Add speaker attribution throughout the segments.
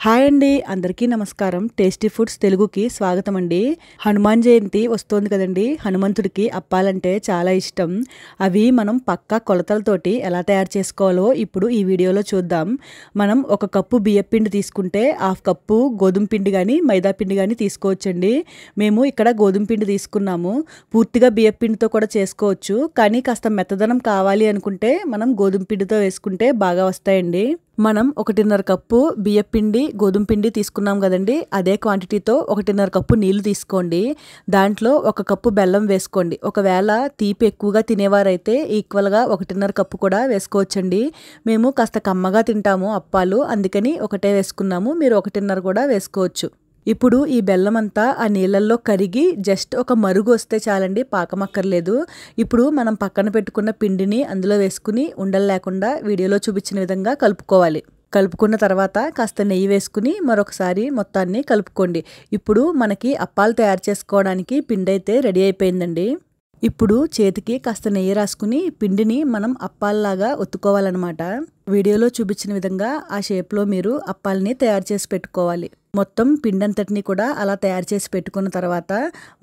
Speaker 1: Hi అండి, అందరికీ నమస్కారం. టేస్టీ ఫుడ్స్ తెలుగుకి స్వాగతం అండి. హనుమాన్ జయంతి వస్తోంది కదండి. హనుమంతుడికి అప్పాలంటే చాలా ఇష్టం. అవి మనం పక్కా కొలతలతోటి ఎలా తయారు చేసుకోవాలో ఇప్పుడు ఈ వీడియోలో చూద్దాం. మనం 1 కప్పు బియ్యం పిండి తీసుకుంటే 1/2 కప్పు గోధుమ పిండి కానీ మైదా పిండి కానీ తీసుకోవచ్చండి. మేము ఇక్కడ గోధుమ పిండి తీసుకున్నాము. పూర్తిగా బియ్యం పిండితో కూడా చేసుకోవచ్చు, కానీ కాస్త మెత్తదనం కావాలి అనుకుంటే మనం గోధుమ పిండితో వేసుకుంటే బాగా వస్తాయండి. మనం 1.5 కప్పు బియ్యం పిండి గోధుమ పిండి తీసుకున్నాం కదండి. అదే క్వాంటిటీతో 1.5 కప్పు నీళ్లు తీసుకోండి. దాంట్లో 1 కప్పు బెల్లం వేసుకోండి. ఒకవేళ తీపి ఎక్కువగా తినేవారైతే ఈక్వల్గా 1.5 కప్పు కూడా వేసుకోవచ్చండి. మేము కాస్త కమ్మగా తింటాము అప్పాలు, అందుకని ఒకటే వేసుకున్నాము. మీరు 1.5 కూడా వేసుకోవచ్చు. ఇప్పుడు ఈ బెల్లం అంతా ఆ నీళ్ళల్లో కరిగి జస్ట్ ఒక మరుగు వస్తే చాలండి, పాకమక్కర్లేదు. ఇప్పుడు మనం పక్కన పెట్టుకున్న పిండిని అందులో వేసుకుని ఉండలు లేకుండా వీడియోలో చూపించిన విధంగా కలుపుకోవాలి. కలుపుకున్న తర్వాత కాస్త నెయ్యి వేసుకుని మరొకసారి మొత్తాన్ని కలుపుకోండి. ఇప్పుడు మనకి అప్పాలు తయారు చేసుకోవడానికి పిండి అయితే రెడీ అయిపోయిందండి. ఇప్పుడు చేతికి కాస్త నెయ్యి రాసుకుని పిండిని మనం అప్పాల్లాగా ఒత్తుకోవాలన్నమాట. వీడియోలో చూపించిన విధంగా ఆ షేప్లో మీరు అప్పాలని తయారు చేసి పెట్టుకోవాలి. మొత్తం పిండంతటిని కూడా అలా తయారు చేసి పెట్టుకున్న తర్వాత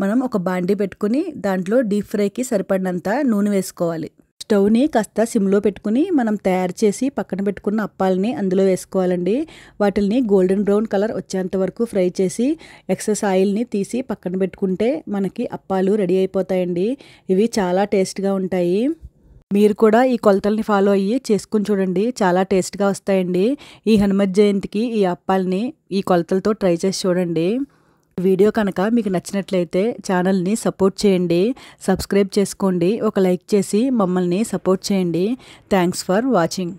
Speaker 1: మనం ఒక బాండీ పెట్టుకుని దాంట్లో డీప్ ఫ్రైకి సరిపడినంత నూనె వేసుకోవాలి. స్టవ్ని కాస్త సిమ్లో పెట్టుకుని మనం తయారు చేసి పక్కన పెట్టుకున్న అప్పాలని అందులో వేసుకోవాలండి. వాటిని గోల్డెన్ బ్రౌన్ కలర్ వచ్చేంత వరకు ఫ్రై చేసి ఎక్సెస్ ఆయిల్ని తీసి పక్కన పెట్టుకుంటే మనకి అప్పాలు రెడీ అయిపోతాయండి. ఇవి చాలా టేస్ట్గా ఉంటాయి. మీరు కూడా ఈ కొలతల్ని ఫాలో అయ్యి చేసుకుని చూడండి, చాలా టేస్ట్గా వస్తాయండి. ఈ హనుమత్ జయంతికి ఈ అప్పాలని ఈ కొలతలతో ట్రై చేసి చూడండి. వీడియో కనుక మీకు నచ్చినట్లయితే ఛానల్ని సపోర్ట్ చేయండి, సబ్స్క్రైబ్ చేసుకోండి, ఒక లైక్ చేసి మమ్మల్ని సపోర్ట్ చేయండి. Thanks for watching.